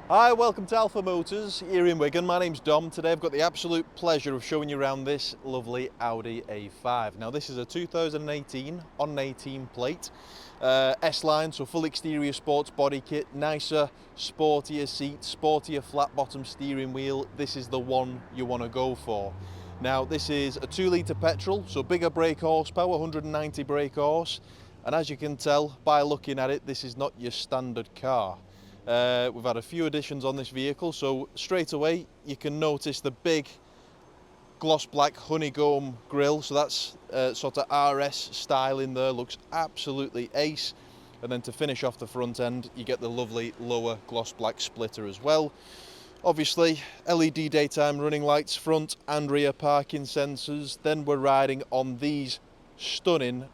Hi, welcome to Alpha Motors here in Wigan. My name's Dom. Today I've got the absolute pleasure of showing you around this lovely Audi A5. Now this is a 2018 on 18 plate, S-Line, so full exterior sports body kit, nicer, sportier seats, sportier flat bottom steering wheel. This is the one you want to go for. Now this is a 2-litre petrol, so bigger brake horsepower, 190 brake horse, and as you can tell by looking at it, this is not your standard car. We've had a few additions on this vehicle, so straight away you can notice the big gloss black honeycomb grille, so that's sort of RS style in there, looks absolutely ace. And then to finish off the front end you get the lovely lower gloss black splitter as well. Obviously LED daytime running lights, front and rear parking sensors. Then we're riding on these stunning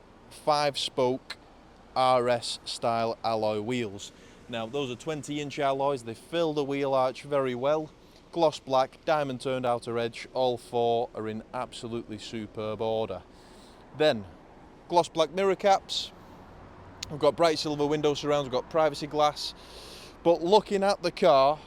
5-spoke RS style alloy wheels. Now those are 20-inch alloys, they fill the wheel arch very well. Gloss black, diamond turned outer edge, all four are in absolutely superb order. Then gloss black mirror caps, we've got bright silver window surrounds, we've got privacy glass. But looking at the car,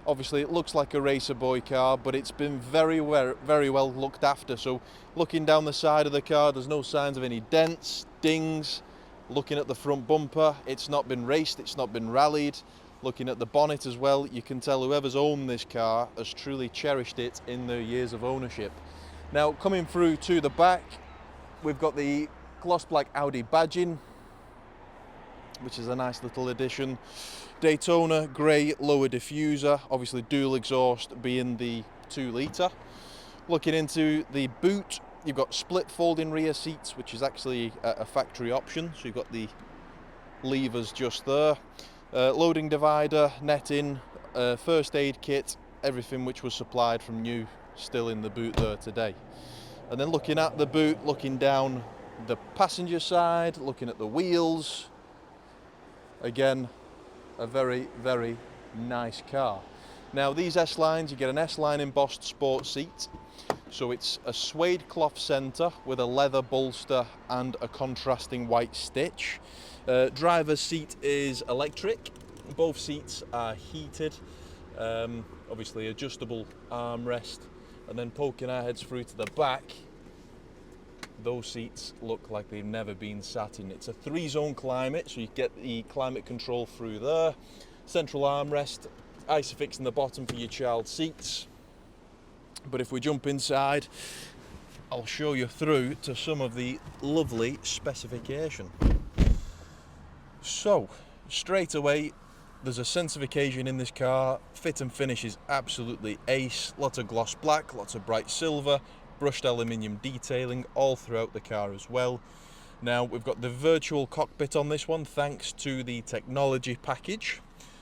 obviously it looks like a racer boy car, but it's been very well looked after. So looking down the side of the car, there's no signs of any dents, dings. Looking at the front bumper, it's not been raced, it's not been rallied. Looking at the bonnet as well, you can tell whoever's owned this car has truly cherished it in their years of ownership. Now coming through to the back, we've got the gloss black Audi badging, which is a nice little addition. Daytona grey lower diffuser, obviously dual exhaust being the 2-litre. Looking into the boot, you've got split folding rear seats, which is actually a factory option, so you've got the levers just there. Loading divider, netting, first aid kit, everything which was supplied from new, still in the boot there today. And then looking at the boot, looking down the passenger side, looking at the wheels, again a very nice car. Now these S-Lines, you get an S-Line embossed sport seat. So it's a suede cloth centre with a leather bolster and a contrasting white stitch. Driver's seat is electric. Both seats are heated. Obviously adjustable armrest. And then poking our heads through to the back, those seats look like they've never been sat in. It's a 3-zone climate, so you get the climate control through there. Central armrest, Isofix in the bottom for your child seats. But if we jump inside, I'll show you through to some of the lovely specification. So, straight away, there's a sense of occasion in this car. Fit and finish is absolutely ace. Lots of gloss black, lots of bright silver, brushed aluminium detailing all throughout the car as well. Now, we've got the virtual cockpit on this one, thanks to the technology package.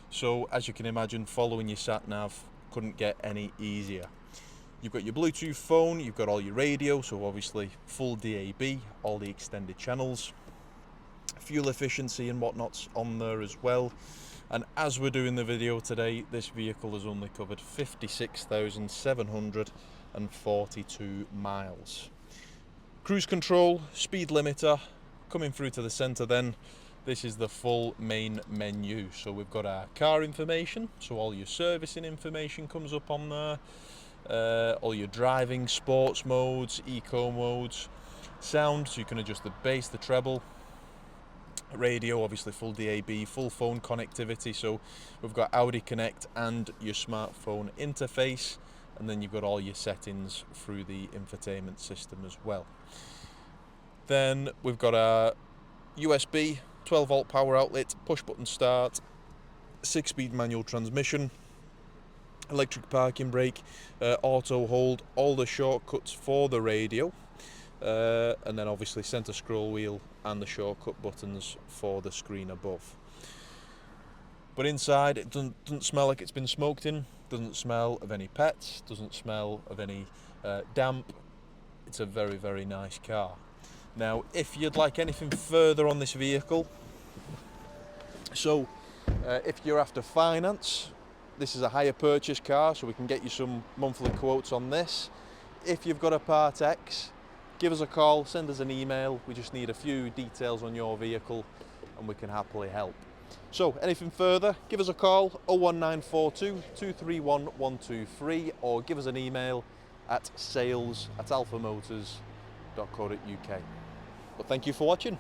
So, as you can imagine, following your SAT-NAV couldn't get any easier. You've got your Bluetooth phone, you've got all your radio, so obviously full DAB, all the extended channels, fuel efficiency and whatnot's on there as well. And as we're doing the video today, this vehicle has only covered 56,742 miles. Cruise control, speed limiter, coming through to the centre then, this is the full main menu. So we've got our car information, so all your servicing information comes up on there. All your driving, sports modes, eco modes, sound, so you can adjust the bass, the treble, radio, obviously full DAB, full phone connectivity, so we've got Audi Connect and your smartphone interface, and then you've got all your settings through the infotainment system as well. Then we've got a USB 12-volt power outlet, push button start, 6-speed manual transmission, electric parking brake, auto hold, all the shortcuts for the radio, and then obviously center scroll wheel and the shortcut buttons for the screen above. But inside it doesn't smell like it's been smoked in, doesn't smell of any pets, doesn't smell of any damp. It's a very nice car. Now if you'd like anything further on this vehicle, so if you're after finance, this is a hire purchase car, so we can get you some monthly quotes on this. If you've got a Part X, give us a call, send us an email. We just need a few details on your vehicle and we can happily help. So anything further, give us a call, 01942 231 123, or give us an email at sales@alphamotors.co.uk. But thank you for watching.